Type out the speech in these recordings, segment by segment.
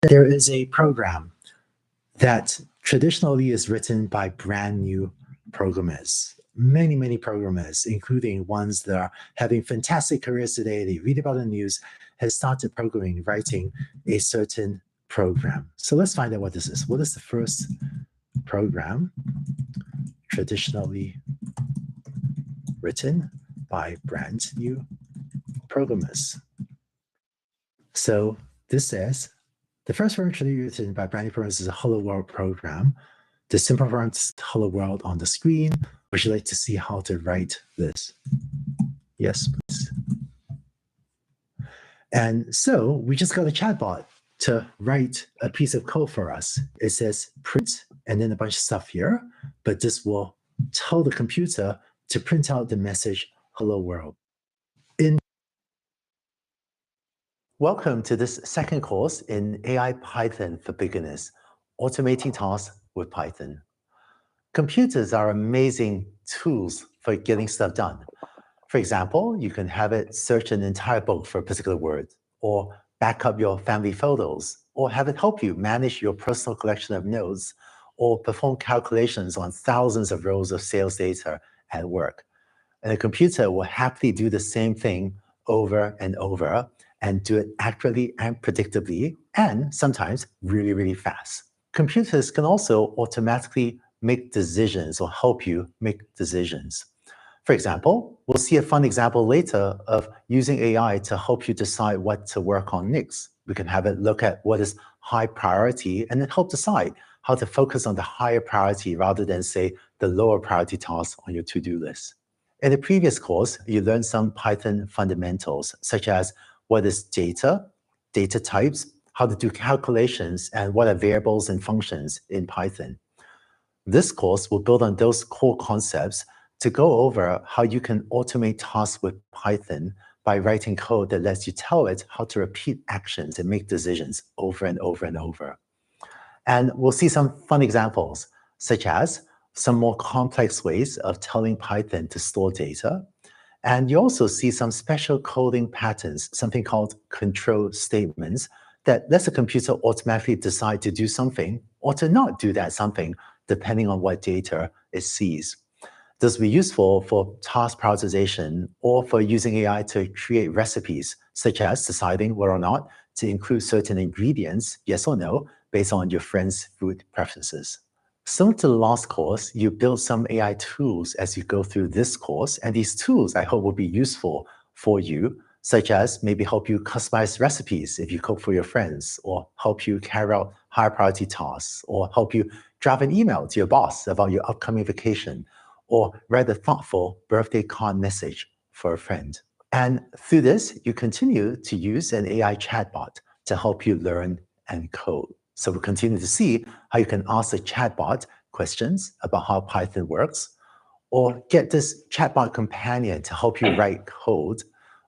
There is a program that traditionally is written by brand new programmers. Many programmers, including ones that are having fantastic careers today, they read about the news, has started programming, writing a certain program. So let's find out what this is. What is the first program traditionally written by brand new programmers? So this says the first program traditionally written by brand new programmers is a Hello World program. The simple program is Hello World on the screen. Would you like to see how to write this? Yes, please. And so we just got a chatbot to write a piece of code for us. It says print and then a bunch of stuff here, but this will tell the computer to print out the message, hello world. Welcome to this second course in AI Python for beginners, automating tasks with Python. Computers are amazing tools for getting stuff done. For example, you can have it search an entire book for a particular word, or back up your family photos, or have it help you manage your personal collection of notes, or perform calculations on thousands of rows of sales data at work. And a computer will happily do the same thing over and over and do it accurately and predictably, and sometimes really fast. Computers can also automatically make decisions or help you make decisions. For example, we'll see a fun example later of using AI to help you decide what to work on next. We can have it look at what is high priority and then help decide how to focus on the higher priority rather than, say, the lower priority tasks on your to-do list. In the previous course, you learned some Python fundamentals, such as what is data, data types, how to do calculations, and what are variables and functions in Python. This course will build on those core concepts to go over how you can automate tasks with Python by writing code that lets you tell it how to repeat actions and make decisions over and over and over. And we'll see some fun examples, such as some more complex ways of telling Python to store data. And you also see some special coding patterns, something called control statements, that lets a computer automatically decide to do something or to not do that something, depending on what data it sees. This will be useful for task prioritization or for using AI to create recipes, such as deciding whether or not to include certain ingredients, yes or no, based on your friend's food preferences. Similar to the last course, you build some AI tools as you go through this course, and these tools I hope will be useful for you, such as maybe help you customize recipes if you cook for your friends, or help you carry out higher priority tasks, or help you draft an email to your boss about your upcoming vacation, or write a thoughtful birthday card message for a friend. And through this, you continue to use an AI chatbot to help you learn and code. So we'll continue to see how you can ask the chatbot questions about how Python works, or get this chatbot companion to help you write code,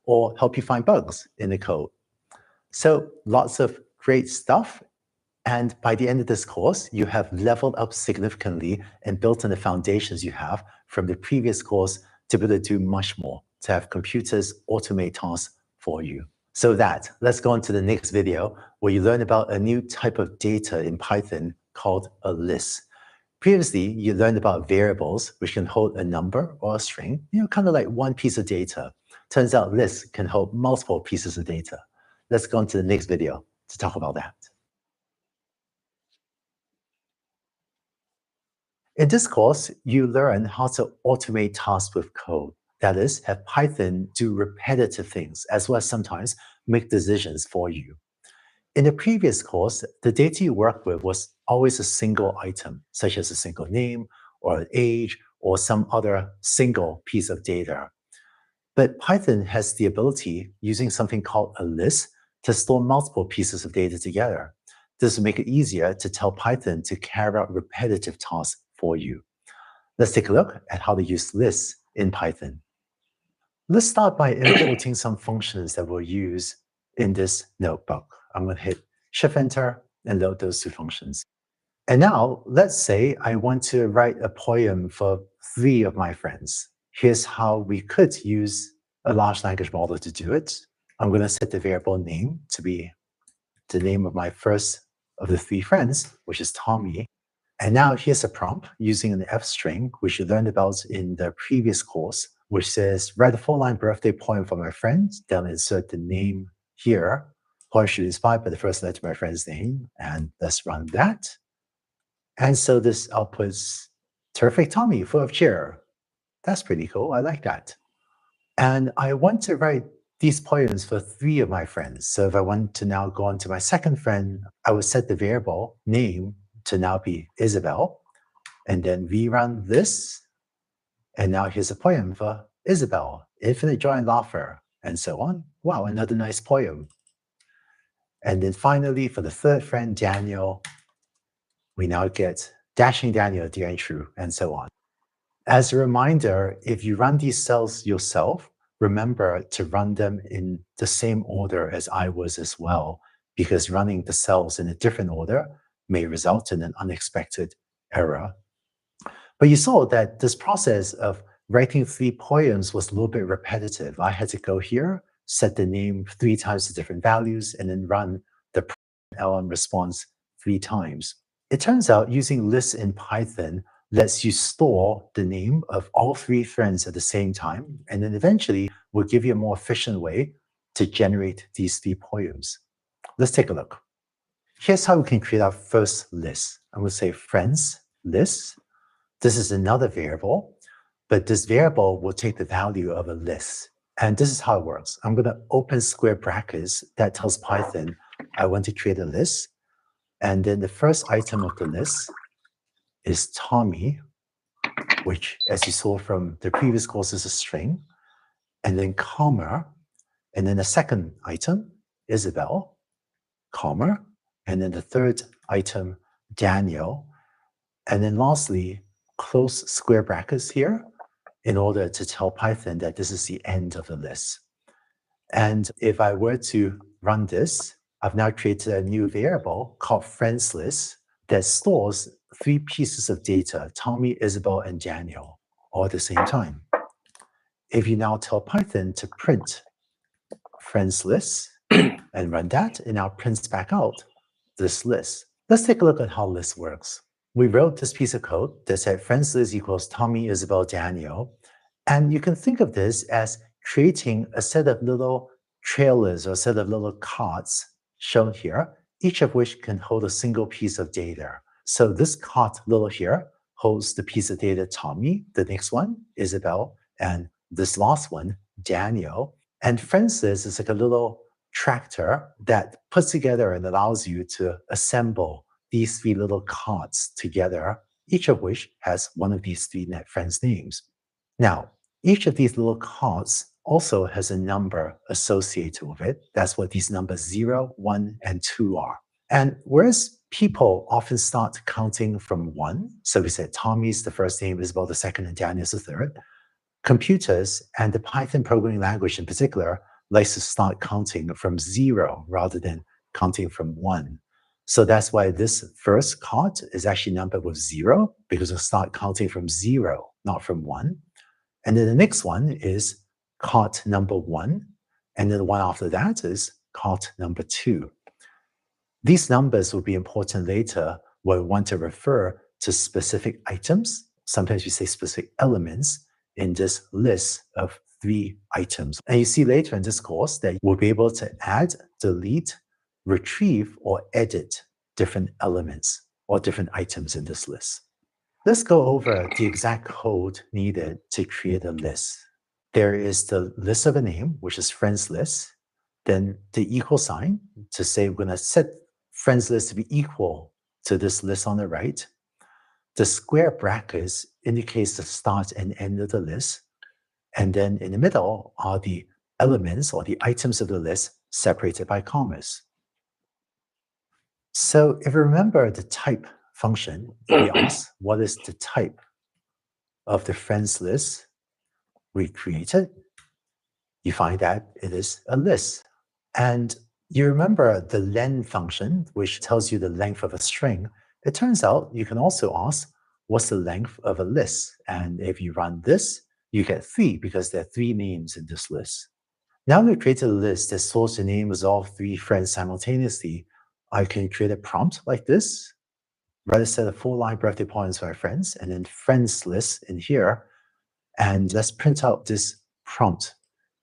or help you find bugs in the code. So lots of great stuff. And by the end of this course, you have leveled up significantly and built on the foundations you have from the previous course to be able to do much more, to have computers automate tasks for you. So let's go on to the next video where you learn about a new type of data in Python called a list. Previously, you learned about variables, which can hold a number or a string, kind of like one piece of data. Turns out lists can hold multiple pieces of data. Let's go on to the next video to talk about that. In this course, you learn how to automate tasks with code. That is, have Python do repetitive things, as well as sometimes make decisions for you. In the previous course, the data you worked with was always a single item, such as a single name, or an age, or some other single piece of data. But Python has the ability, using something called a list, to store multiple pieces of data together. This will make it easier to tell Python to carry out repetitive tasks for you. Let's take a look at how to use lists in Python. Let's start by importing some functions that we'll use in this notebook. I'm going to hit Shift-Enter and load those two functions. And now, let's say I want to write a poem for 3 of my friends. Here's how we could use a large language model to do it. I'm going to set the variable name to be the name of my first of the three friends, which is Tommy. And now here's a prompt using an F string, which you learned about in the previous course, which says, write a 4-line birthday poem for my friend, then insert the name here. Poem should be inspired by the first letter of my friend's name. And let's run that. And so this outputs terrific Tommy, full of cheer. That's pretty cool. I like that. And I want to write these poems for 3 of my friends. So if I want to now go on to my second friend, I would set the variable name to now be Isabel, and then rerun this. And now here's a poem for Isabel, infinite joy and laughter, and so on. Wow, another nice poem. And then finally, for the third friend, Daniel, we now get dashing Daniel, dear and true, and so on. As a reminder, if you run these cells yourself, remember to run them in the same order as I was as well, because running the cells in a different order may result in an unexpected error. But you saw that this process of writing 3 poems was a little bit repetitive. I had to go here, set the name 3 times to different values, and then run the LM response 3 times. It turns out using lists in Python lets you store the name of all 3 friends at the same time, and then eventually will give you a more efficient way to generate these 3 poems. Let's take a look. Here's how we can create our first list. I'm going to say friends list. This is another variable, but this variable will take the value of a list. And this is how it works. I'm going to open square brackets. That tells Python I want to create a list. And then the first item of the list is Tommy, which, as you saw from the previous course, is a string. And then comma. And then the second item, Isabel, comma. And then the third item, Daniel. And then lastly, close square brackets here in order to tell Python that this is the end of the list. And if I were to run this, I've now created a new variable called friends list that stores 3 pieces of data, Tommy, Isabel, and Daniel, all at the same time. If you now tell Python to print friends list and run that, it now prints back out this list. Let's take a look at how list works. We wrote this piece of code that said friends list equals Tommy, Isabel, Daniel. And you can think of this as creating a set of little trailers or a set of little cards shown here, each of which can hold a single piece of data. So this card little here holds the piece of data Tommy, the next one, Isabel, and this last one, Daniel. And friends list is like a little tractor that puts together and allows you to assemble these 3 little cards together, each of which has one of these 3 net friends' names. Now, each of these little cards also has a number associated with it. That's what these numbers 0, 1, and 2 are. And whereas people often start counting from 1, so we said Tommy's the first name, Isabel the second, and Daniel's the third, computers and the Python programming language in particular likes to start counting from 0 rather than counting from 1. So that's why this first card is actually numbered with 0, because we'll start counting from 0, not from 1. And then the next one is card number 1. And then the one after that is card number 2. These numbers will be important later when we want to refer to specific items. Sometimes we say specific elements in this list of 3 items. And you see later in this course that we'll be able to add, delete, retrieve, or edit different elements or different items in this list. Let's go over the exact code needed to create a list. There is the list of a name, which is friends list, then the equal sign to say we're going to set friends list to be equal to this list on the right. The square brackets indicates the start and end of the list. And then in the middle are the elements or the items of the list separated by commas. So if you remember the type function, we ask what is the type of the friends list we created. You find that it is a list. And you remember the len function, which tells you the length of a string. It turns out you can also ask, what's the length of a list? And if you run this, you get 3 because there are 3 names in this list. Now we've created a list that stores the names of all 3 friends simultaneously. I can create a prompt like this, write a set of full-line birthday poems for my friends, and then friends list in here. And let's print out this prompt,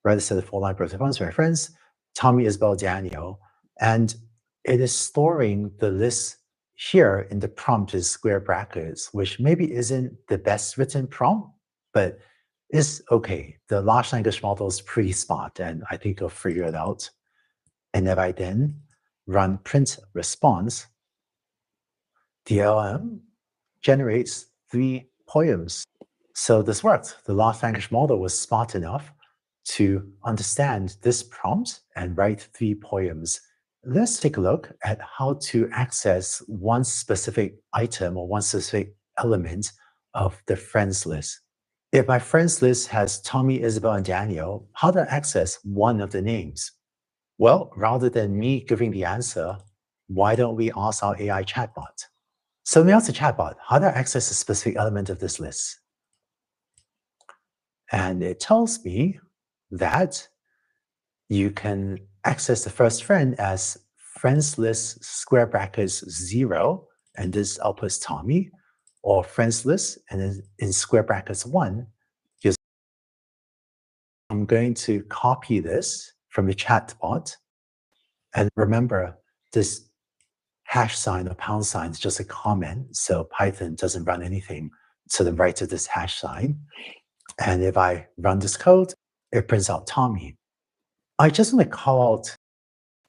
write a set of full-line birthday poems for my friends, Tommy, Isabel, Daniel. And it is storing the list here in the prompt is square brackets, which maybe isn't the best written prompt, but it's okay. The large language model is pretty smart, and I think it'll figure it out. And if I then run print response, the LM generates 3 poems. So this worked. The large language model was smart enough to understand this prompt and write 3 poems. Let's take a look at how to access one specific item or one specific element of the friends list. If my friends list has Tommy, Isabel, and Daniel, how do I access one of the names? Well, rather than me giving the answer, why don't we ask our AI chatbot? So let me ask the chatbot, how do I access a specific element of this list? And it tells me that you can access the first friend as friends list square brackets 0, and this outputs Tommy, or friends list, and then in square brackets 1, I'm going to copy this from the chatbot. And remember, this hash sign or pound sign is just a comment, so Python doesn't run anything to the right of this hash sign. And if I run this code, it prints out Tommy. I just want to call out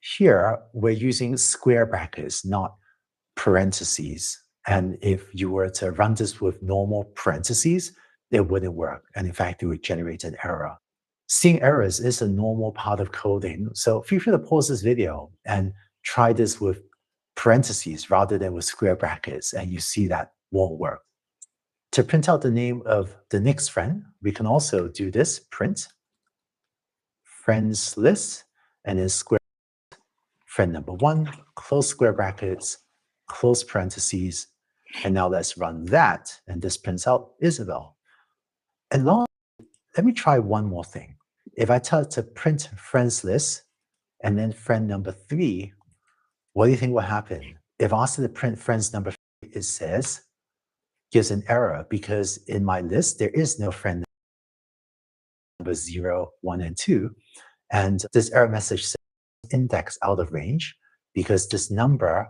here, we're using square brackets, not parentheses. And if you were to run this with normal parentheses, it wouldn't work. And in fact, it would generate an error. Seeing errors is a normal part of coding. So feel free to pause this video and try this with parentheses rather than with square brackets, and you see that won't work. To print out the name of the next friend, we can also do this, print friends list, and then square friend number 1, close square brackets, close parentheses, and now let's run that, and this prints out Isabel. And now, let me try one more thing. If I tell it to print friends list, and then friend number 3, what do you think will happen? If I ask it to print friends number 3, it says, gives an error because in my list, there is no friend number 0, 1, and 2. And this error message says index out of range because this number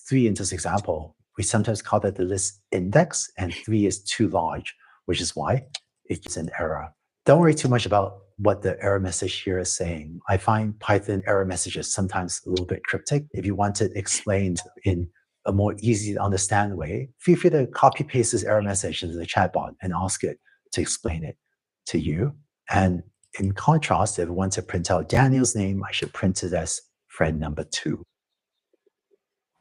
3 in this example, we sometimes call that the list index, and 3 is too large, which is why it gives an error. Don't worry too much about what the error message here is saying. I find Python error messages sometimes a little bit cryptic. If you want it explained in a more easy to understand way, feel free to copy paste this error message into the chatbot and ask it to explain it to you. And in contrast, if I want to print out Daniel's name, I should print it as friend number 2.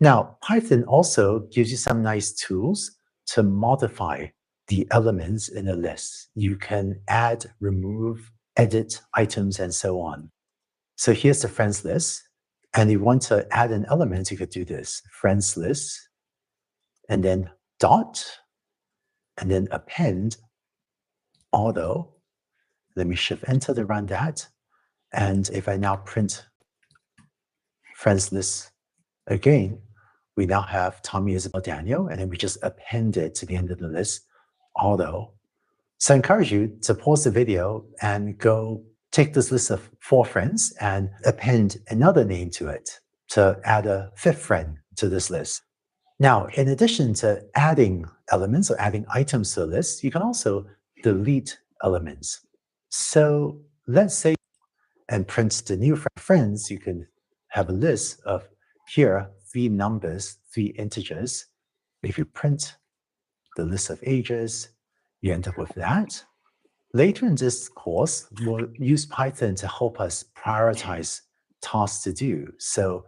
Now, Python also gives you some nice tools to modify the elements in a list. You can add, remove, edit items, and so on. So here's the friends list. And if you want to add an element, you could do this, friends list, and then dot, and then append auto. Let me shift enter to run that. And if I now print friends list again, we now have Tommy, Isabel, Daniel, and then we just append it to the end of the list, auto. So I encourage you to pause the video and go take this list of 4 friends and append another name to it to add a 5th friend to this list. Now, in addition to adding elements or adding items to the list, you can also delete elements. So let's say and print the new friends, you can have a list of here 3 numbers, 3 integers. If you print the list of ages, you end up with that. Later in this course, we'll use Python to help us prioritize tasks to do. So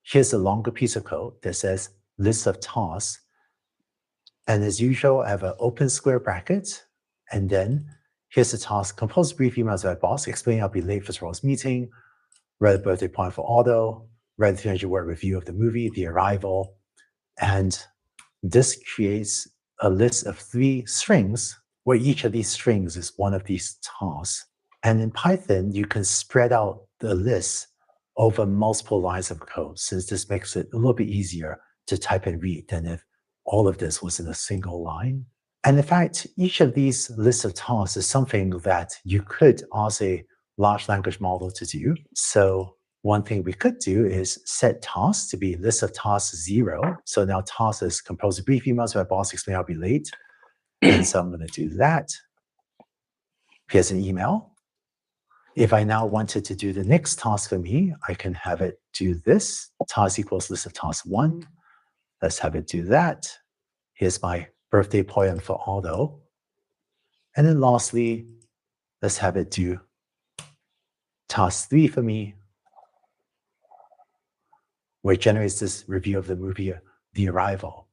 here's a longer piece of code that says list of tasks. And as usual, I have an open square bracket. And then here's the task, compose brief email to my boss, explaining I'll be late for tomorrow's meeting, write a birthday poem for Otto, write a 300-word review of the movie, The Arrival. And this creates a list of 3 strings where each of these strings is one of these tasks. And in Python, you can spread out the list over multiple lines of code, since this makes it a little bit easier to type and read than if all of this was in a single line. And in fact, each of these lists of tasks is something that you could ask a large language model to do. So one thing we could do is set tasks to be list of tasks 0. So now task is composed of brief emails. My boss explained I'll be late. And so I'm going to do that. Here's an email. If I now wanted to do the next task for me, I can have it do this. Task equals list of task 1. Let's have it do that. Here's my birthday poem for Aldo. And then lastly, let's have it do task 3 for me, where it generates this review of the movie, The Arrival.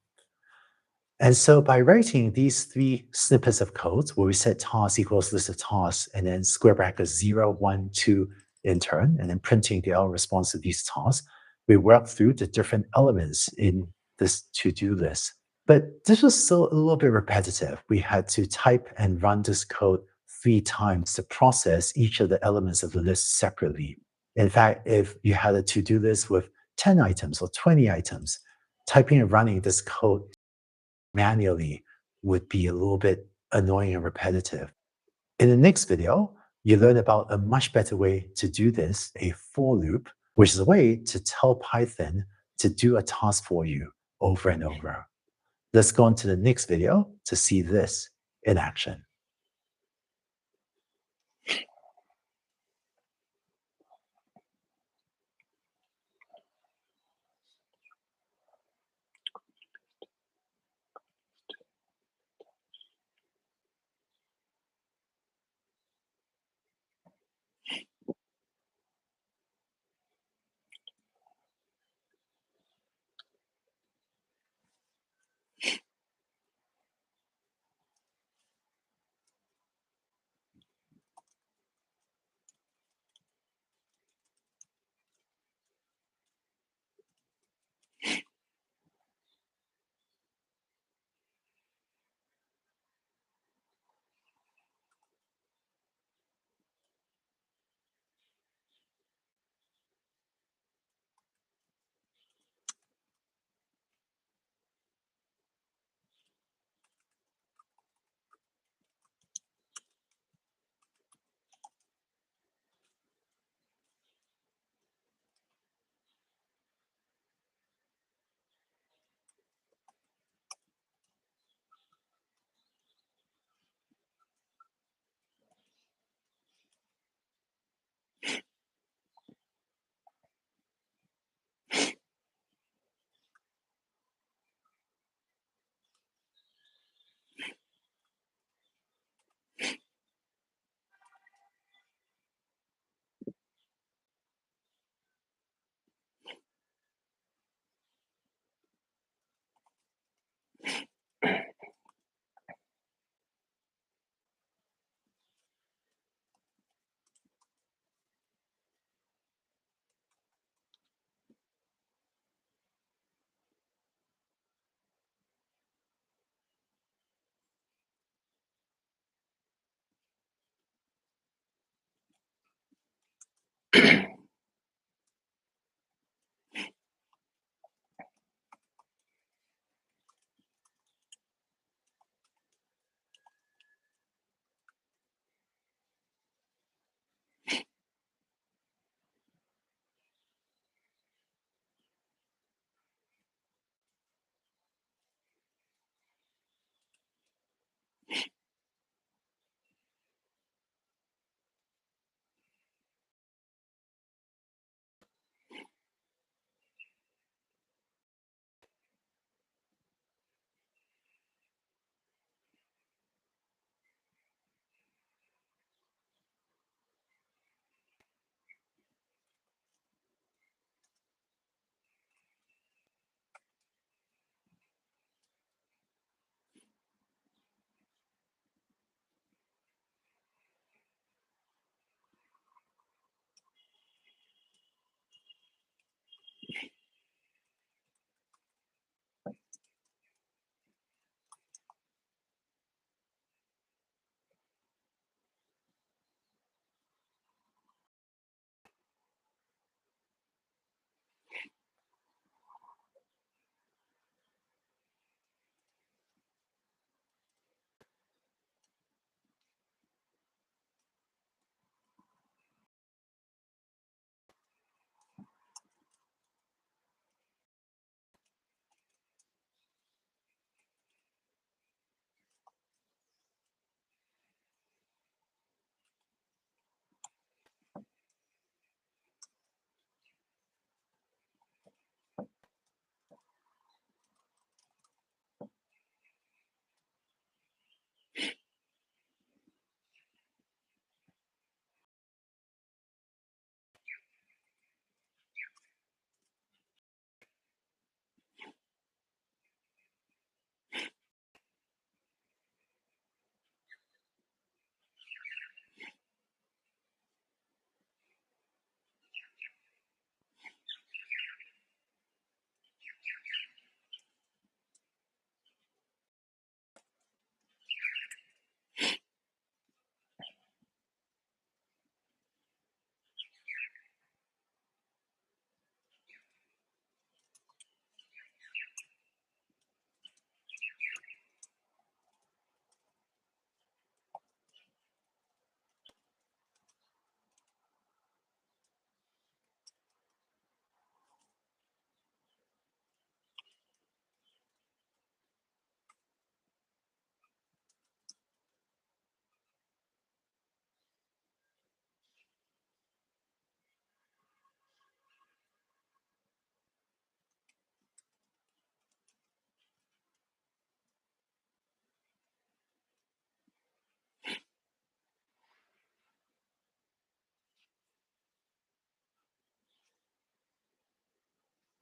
And so by writing these 3 snippets of code, where we set task equals list of tasks, and then square brackets 0, 1, 2 in turn, and then printing the error response to these tasks, we work through the different elements in this to-do list. But this was still a little bit repetitive. We had to type and run this code 3 times to process each of the elements of the list separately. In fact, if you had a to-do list with 10 items or 20 items, typing and running this code manually would be a little bit annoying and repetitive. In the next video, you learn about a much better way to do this, a for loop, which is a way to tell Python to do a task for you over and over. Let's go on to the next video to see this in action.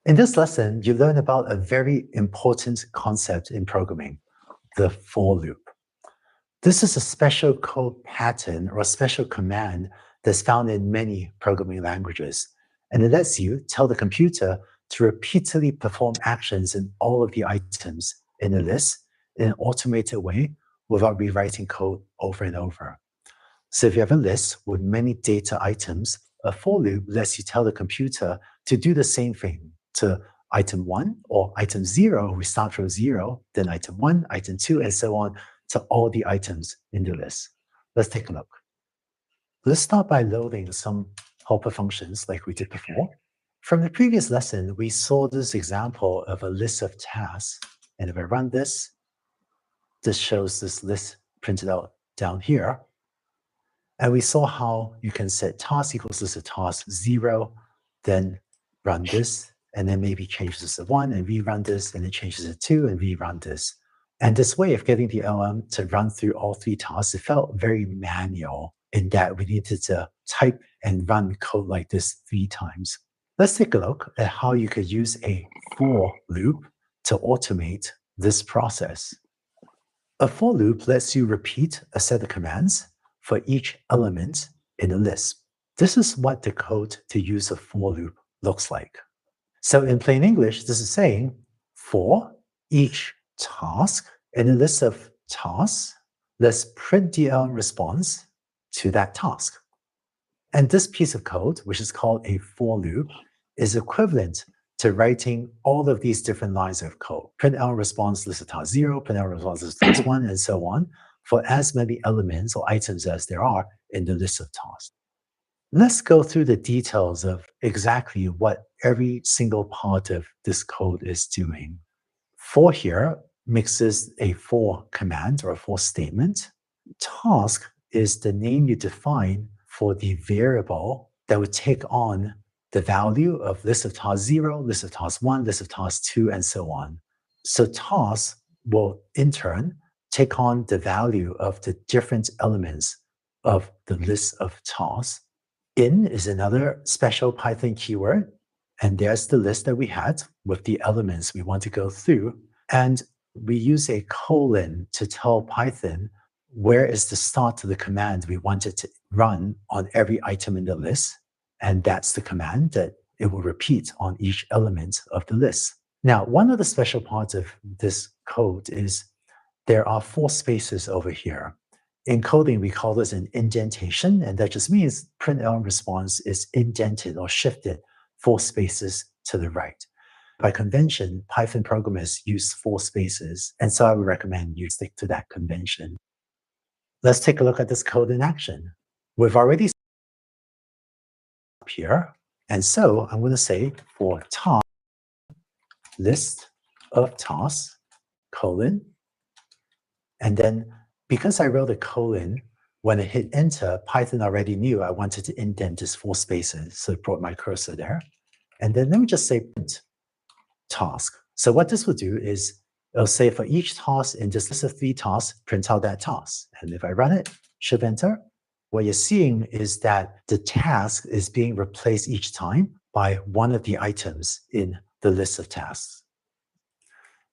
In this lesson, you learn about a very important concept in programming, the for loop. This is a special code pattern or a special command that's found in many programming languages, and it lets you tell the computer to repeatedly perform actions in all of the items in a list in an automated way without rewriting code over and over. So if you have a list with many data items, a for loop lets you tell the computer to do the same thing to item 1 or item 0. We start from 0, then item 1, item 2, and so on to all the items in the list. Let's take a look. Let's start by loading some helper functions like we did before. From the previous lesson, we saw this example of a list of tasks. And if I run this shows this list printed out down here. And we saw how you can set task equals list of task 0, then run this, and then maybe change this to 1 and rerun this, and then change this to 2 and rerun this. And this way of getting the LM to run through all 3 tasks, it felt very manual in that we needed to type and run code like this 3 times. Let's take a look at how you could use a for loop to automate this process. A for loop lets you repeat a set of commands for each element in a list. This is what the code to use a for loop looks like. So in plain English, this is saying for each task in a list of tasks, let's print the response to that task. And this piece of code, which is called a for loop, is equivalent to writing all of these different lines of code. Print out response list of task 0, print out response list of task 1, and so on, for as many elements or items as there are in the list of tasks. Let's go through the details of exactly what every single part of this code is doing. For here mixes a for command or a for statement. Task is the name you define for the variable that would take on the value of list of task 0, list of task 1, list of task 2, and so on. So task will in turn take on the value of the different elements of the list of tasks. In is another special Python keyword, and there's the list that we had with the elements we want to go through. And we use a colon to tell Python where is the start to the command we want it to run on every item in the list. And that's the command that it will repeat on each element of the list. Now, one of the special parts of this code is there are 4 spaces over here. In coding, we call this an indentation, and that just means print response is indented or shifted 4 spaces to the right. By convention, Python programmers use 4 spaces, and so I would recommend you stick to that convention. Let's take a look at this code in action. We've already up here, and so I'm going to say for task list of tasks, colon, and then because I wrote a colon, when I hit enter, Python already knew I wanted to indent this 4 spaces, so it brought my cursor there. And then let me just say print task. So what this will do is it'll say for each task in this list of 3 tasks, print out that task. And if I run it, shift enter, what you're seeing is that the task is being replaced each time by one of the items in the list of tasks.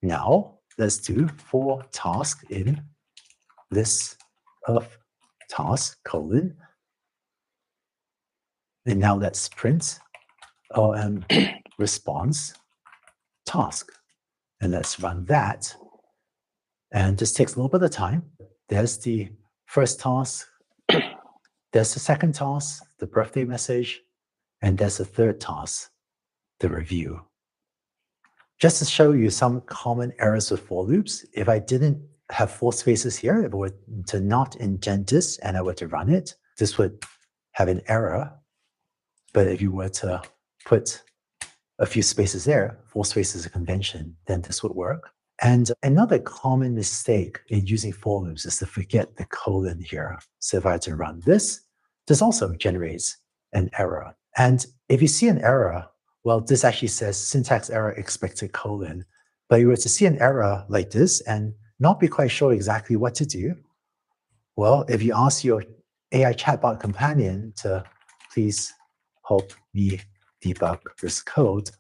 Now, let's do for task in list of tasks, colon. And now let's print response task. And let's run that. And this takes a little bit of time. There's the first task. There's the second task, the birthday message. And there's the third task, the review. Just to show you some common errors with for loops, if I didn't have 4 spaces here, if I were to not indent this and I were to run it, this would have an error. But if you were to put a few spaces there, 4 spaces of convention, then this would work. And another common mistake in using for loops is to forget the colon here. So if I had to run this also generates an error. And if you see an error, well, this actually says syntax error expected colon. But you were to see an error like this and not be quite sure exactly what to do, well, if you ask your AI chatbot companion to please help me debug this code,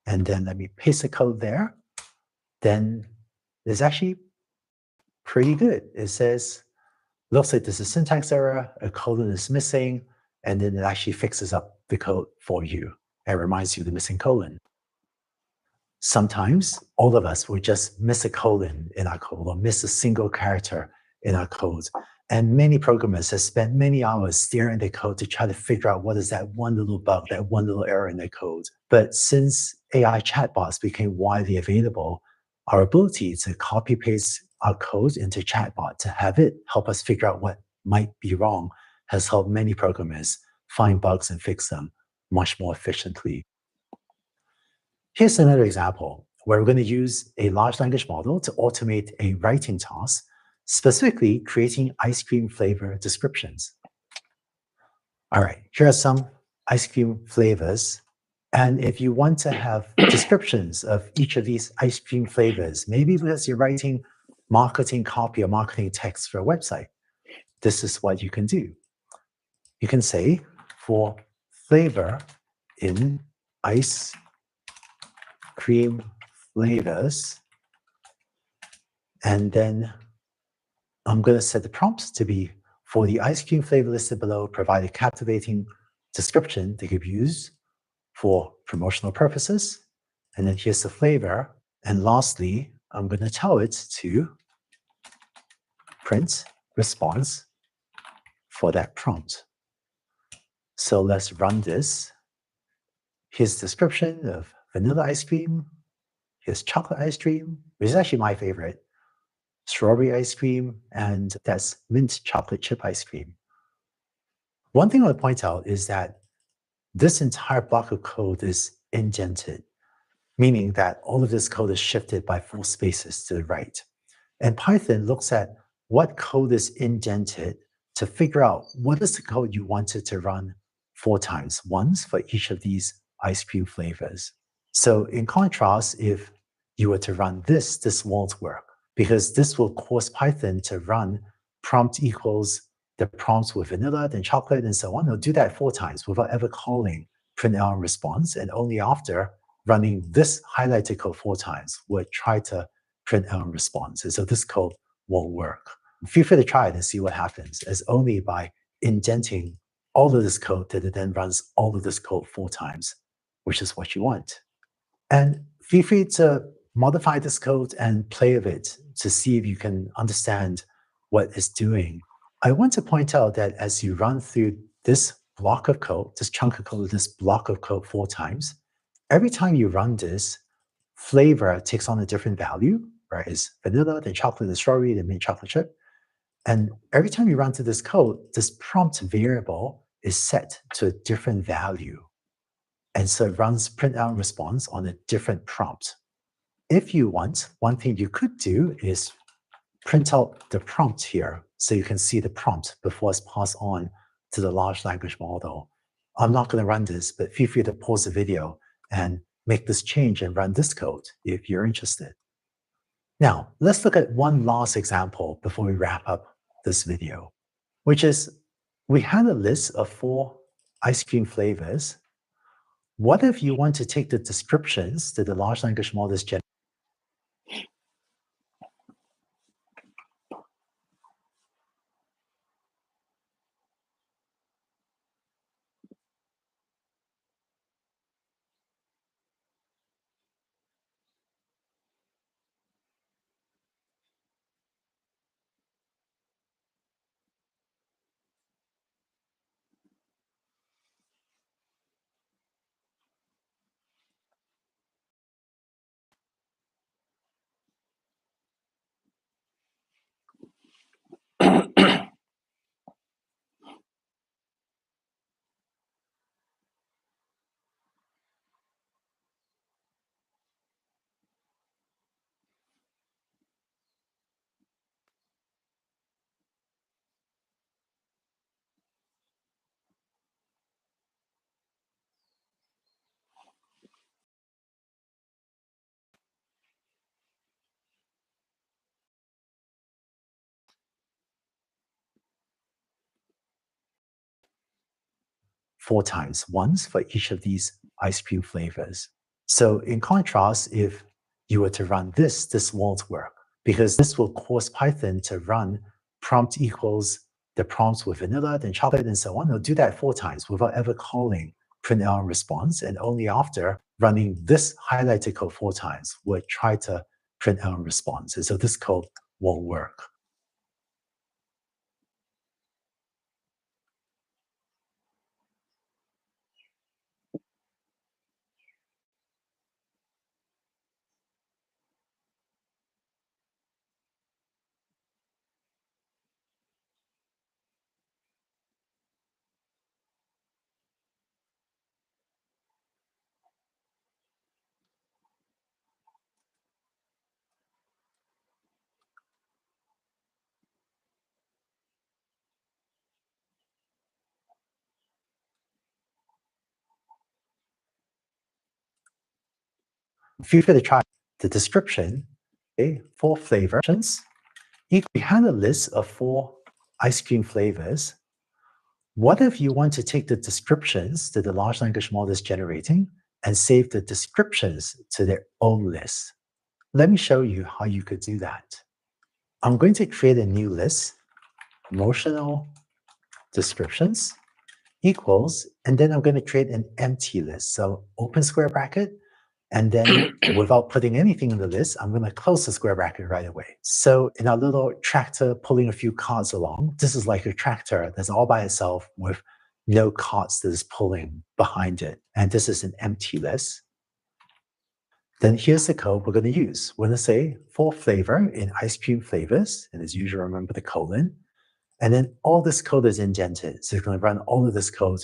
and then let me paste the code there, then it's actually pretty good. It says, looks like there's a syntax error, a colon is missing, and then it actually fixes up the code for you and reminds you the missing colon. Sometimes all of us will just miss a colon in our code or miss a single character in our code. And many programmers have spent many hours staring at the code to try to figure out what is that one little bug, that one little error in their code. But since AI chatbots became widely available, our ability to copy paste our code into chatbot to have it help us figure out what might be wrong has helped many programmers find bugs and fix them much more efficiently. Here's another example where we're going to use a large language model to automate a writing task, specifically creating ice cream flavor descriptions. All right, here are some ice cream flavors. And if you want to have descriptions of each of these ice cream flavors, maybe because you're writing marketing copy or marketing text for a website, this is what you can do. You can say for flavor in ice cream flavors, and then I'm going to set the prompts to be for the ice cream flavor listed below, provide a captivating description that can be used for promotional purposes. And then here's the flavor. And lastly, I'm going to tell it to print response for that prompt. So let's run this. Here's the description of vanilla ice cream. Here's chocolate ice cream, which is actually my favorite. Strawberry ice cream, and that's mint chocolate chip ice cream. One thing I want to point out is that this entire block of code is indented, meaning that all of this code is shifted by 4 spaces to the right. And Python looks at what code is indented to figure out what is the code you wanted to run 4 times, once for each of these ice cream flavors. So in contrast, if you were to run this won't work, because this will cause Python to run prompt equals the prompts with vanilla, then chocolate, and so on. It'll do that 4 times without ever calling printl response, and only after running this highlighted code 4 times would try to print out response. And so this code won't work. Feel free to try it and see what happens. It's only by indenting all of this code that it then runs all of this code 4 times, which is what you want. And feel free to modify this code and play with it to see if you can understand what it's doing. I want to point out that as you run through this block of code, this chunk of code, this block of code 4 times, every time you run this, flavor takes on a different value, right? It's vanilla, then chocolate, then strawberry, then mint chocolate chip. And every time you run through this code, this prompt variable is set to a different value. And so it runs print out response on a different prompt. If you want, one thing you could do is print out the prompt here so you can see the prompt before it's passed on to the large language model. I'm not going to run this, but feel free to pause the video and make this change and run this code if you're interested. Now, let's look at one last example before we wrap up this video, which is we had a list of 4 ice cream flavors. What if you want to take the descriptions that the large language model is generating? Four times, once for each of these ice cream flavors. So in contrast, if you were to run this won't work because this will cause Python to run prompt equals the prompts with vanilla, then chocolate, and so on. It'll do that 4 times without ever calling printl response. And only after running this highlighted code 4 times would try to printl response. And so this code won't work. Feel free to try the description, okay, 4 flavors. We had a list of 4 ice cream flavors. What if you want to take the descriptions that the large language model is generating and save the descriptions to their own list? Let me show you how you could do that. I'm going to create a new list, emotional descriptions equals, and then I'm going to create an empty list. So open square bracket, and then without putting anything in the list, I'm going to close the square bracket right away. So in our little tractor pulling a few carts along, this is like a tractor that's all by itself with no carts that is pulling behind it. And this is an empty list. Then here's the code we're going to use. We're going to say for flavor in ice cream flavors, and as usual, remember the colon. And then all this code is indented. So it's going to run all of this code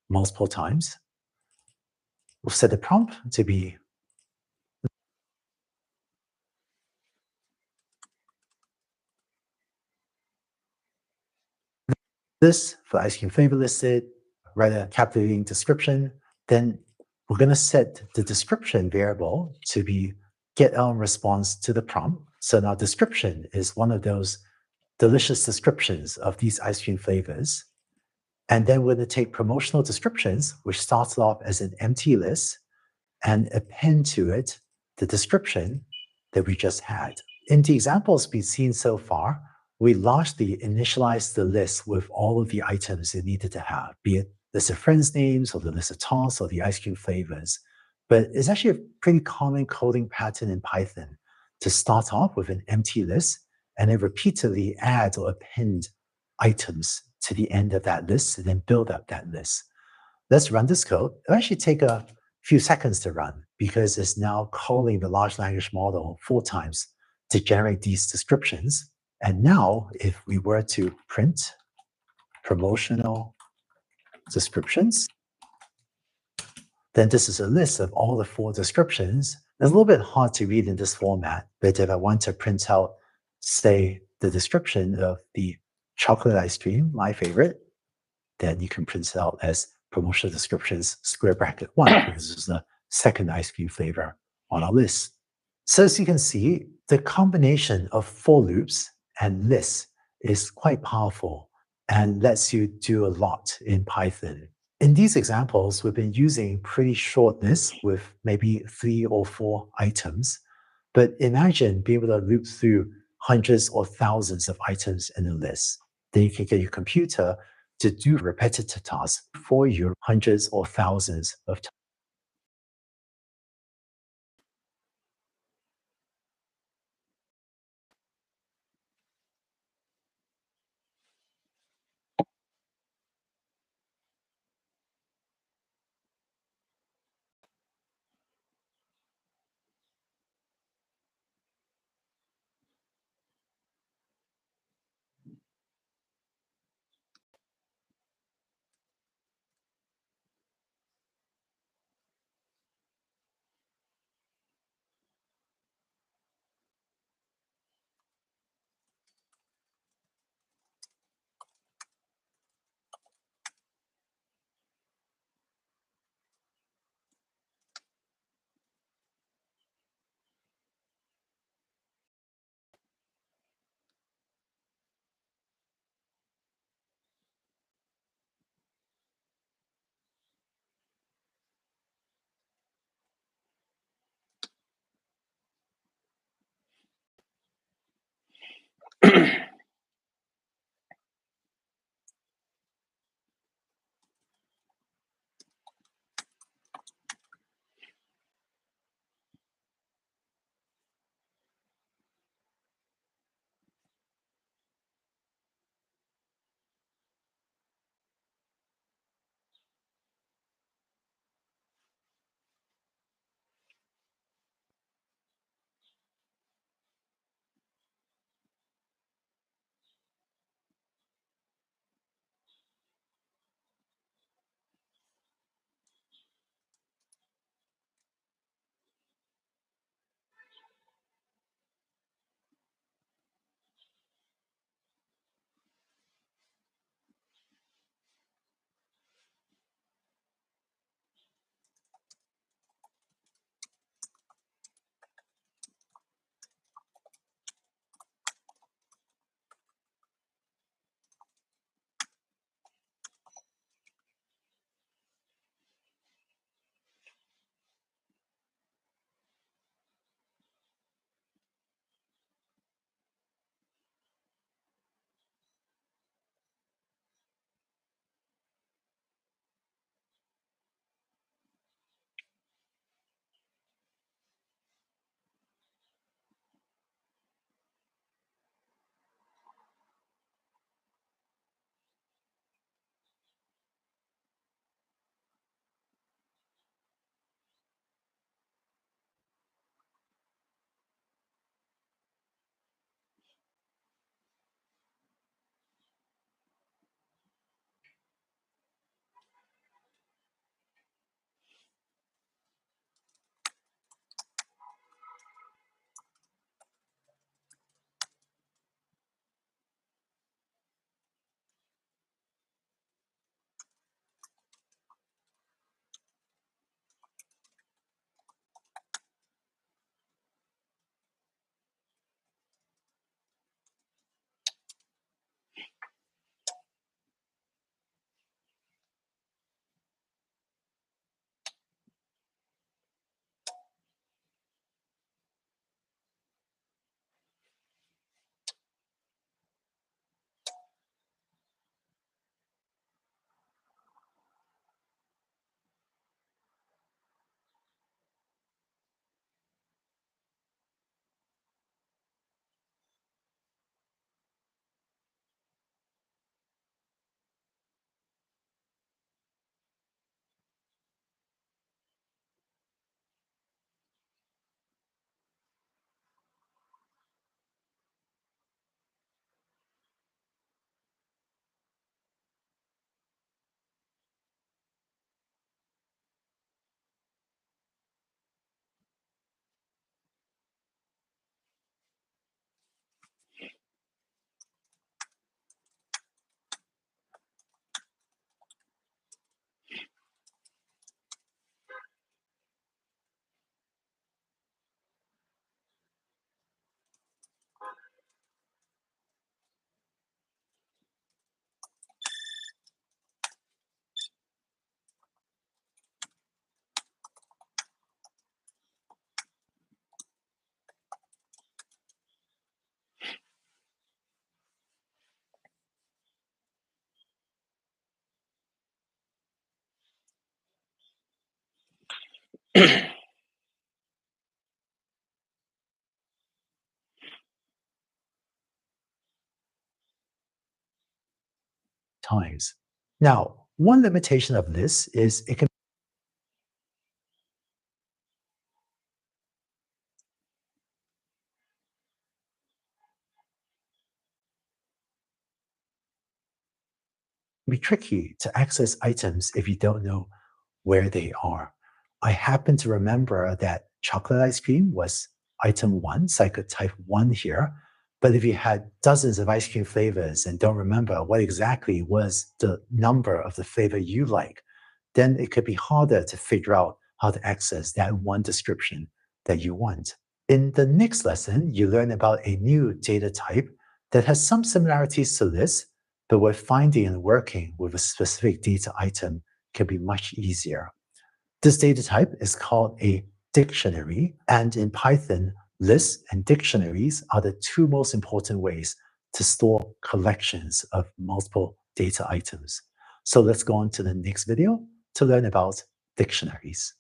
multiple times. We'll set the prompt to be this for ice cream flavor listed, write a captivating description. Then we're going to set the description variable to be get response to the prompt. So now description is one of those delicious descriptions of these ice cream flavors. And then we're going to take promotional descriptions, which starts off as an empty list, and append to it the description that we just had. In the examples we've seen so far, we largely initialized the list with all of the items it needed to have, be it list of friends' names or the list of tasks or the ice cream flavors. But it's actually a pretty common coding pattern in Python to start off with an empty list and then repeatedly add or append items to the end of that list and then build up that list. Let's run this code. It'll actually take a few seconds to run because it's now calling the large language model 4 times to generate these descriptions. And now if we were to print promotional descriptions, then this is a list of all the 4 descriptions. It's a little bit hard to read in this format, but if I want to print out, say, the description of the chocolate ice cream, my favorite, then you can print it out as promotional descriptions square bracket 1 because this is the second ice cream flavor on our list. So as you can see, the combination of for loops and lists is quite powerful and lets you do a lot in Python. In these examples, we've been using pretty short lists with maybe 3 or 4 items. But imagine being able to loop through hundreds or thousands of items in a list. Then you can get your computer to do repetitive tasks for you hundreds or thousands of times. Times. Now, one limitation of this is it can be tricky to access items if you don't know where they are. I happen to remember that chocolate ice cream was item one, so I could type one here. But if you had dozens of ice cream flavors and don't remember what exactly was the number of the flavor you like, then it could be harder to figure out how to access that one description that you want. In the next lesson, you learn about a new data type that has some similarities to this, but where finding and working with a specific data item can be much easier. This data type is called a dictionary, and in Python, lists and dictionaries are the two most important ways to store collections of multiple data items. So let's go on to the next video to learn about dictionaries.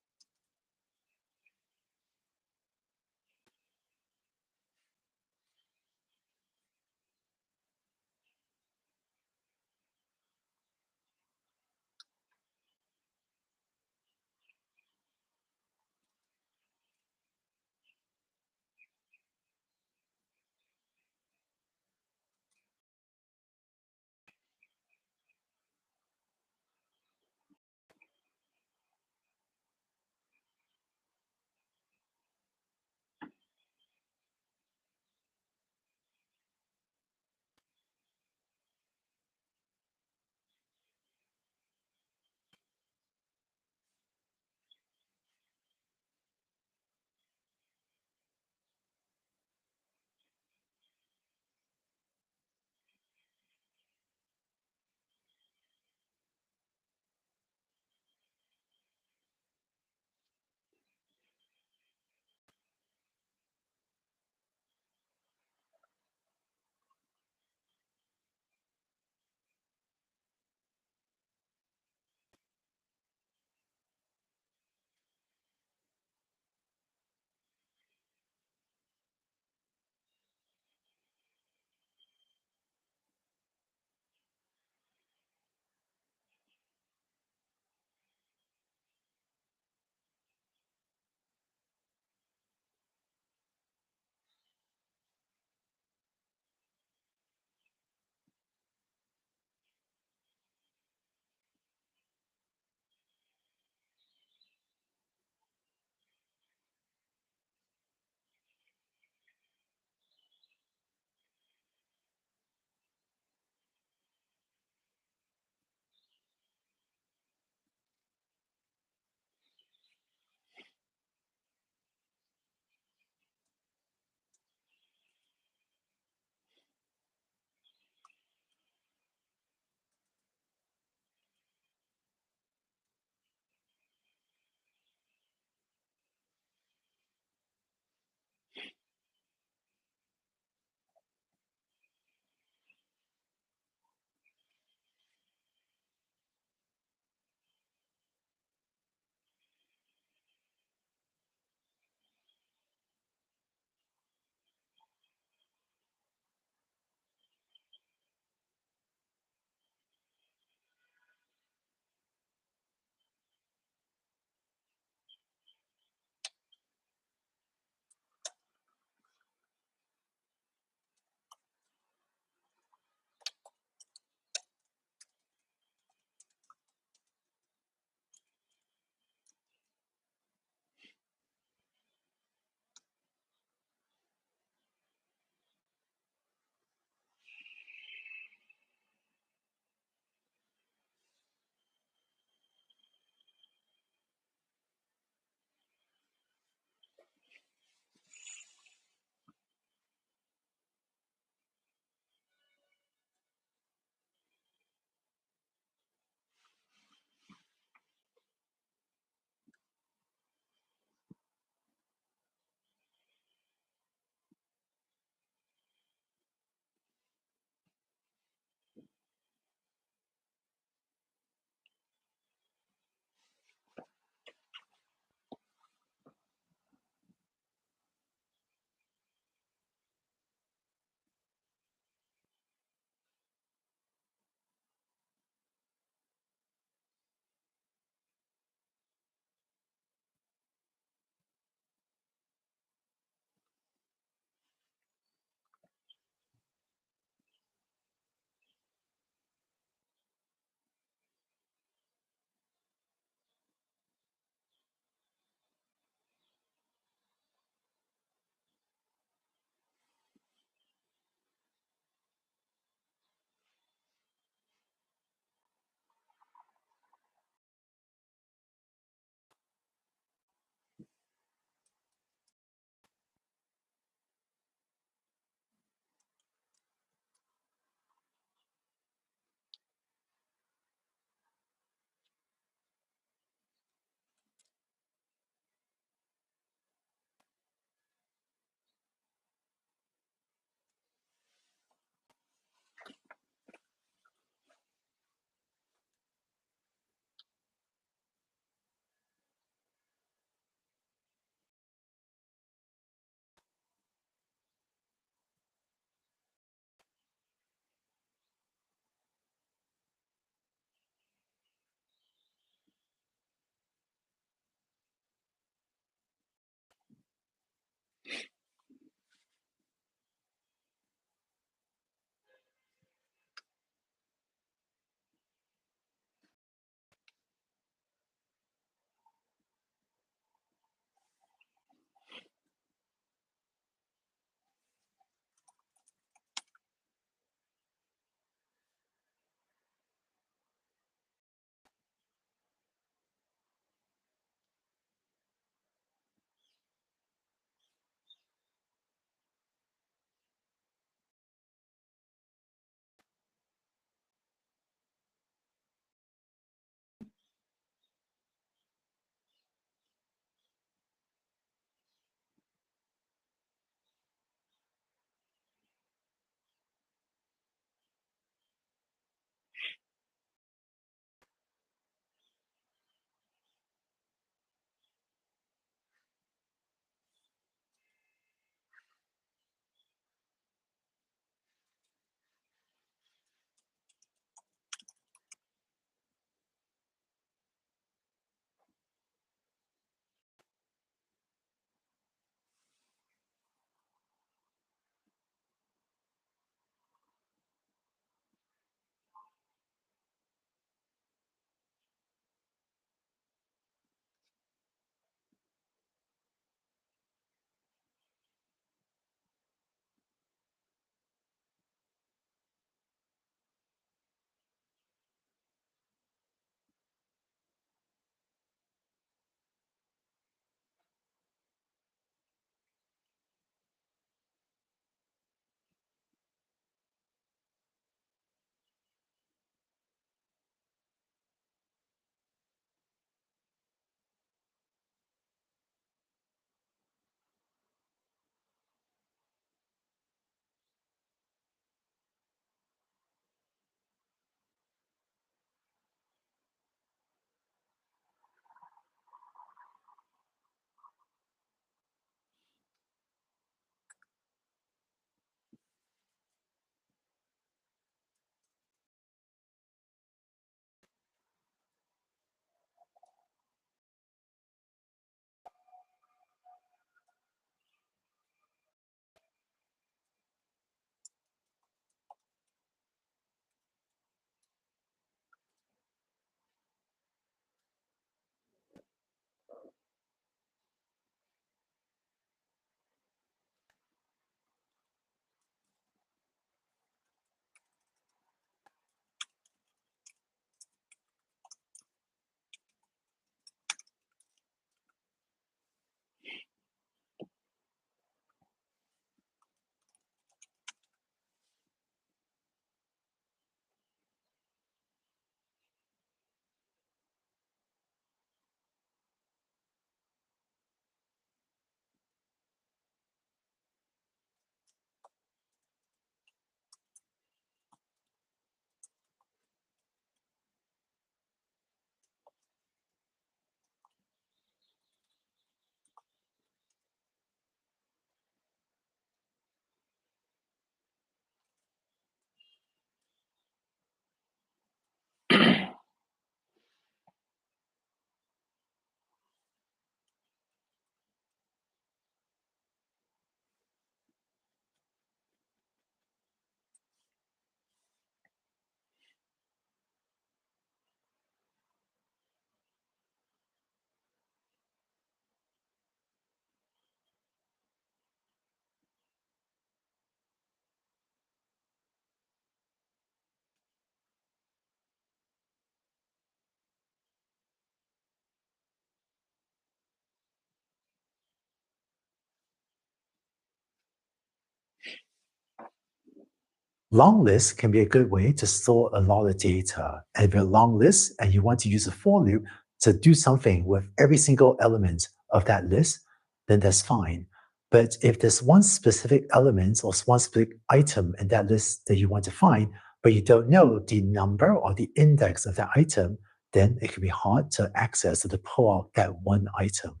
Long lists can be a good way to store a lot of data. And if you're a long list and you want to use a for loop to do something with every single element of that list, then that's fine. But if there's one specific element or one specific item in that list that you want to find, but you don't know the number or the index of that item, then it can be hard to access or to pull out that one item.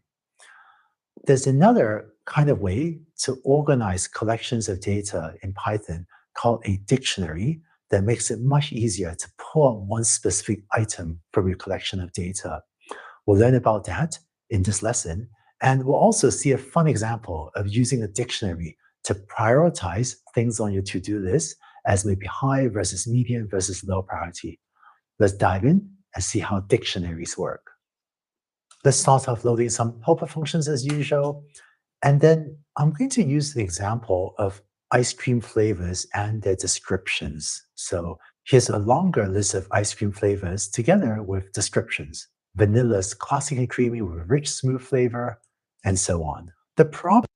There's another kind of way to organize collections of data in Python called a dictionary that makes it much easier to pull out one specific item from your collection of data. We'll learn about that in this lesson, and we'll also see a fun example of using a dictionary to prioritize things on your to-do list as maybe high versus medium versus low priority. Let's dive in and see how dictionaries work. Let's start off loading some helper functions as usual. And then I'm going to use the example of ice cream flavors and their descriptions. So here's a longer list of ice cream flavors together with descriptions. Vanilla's classic and creamy with a rich, smooth flavor, and so on. The problem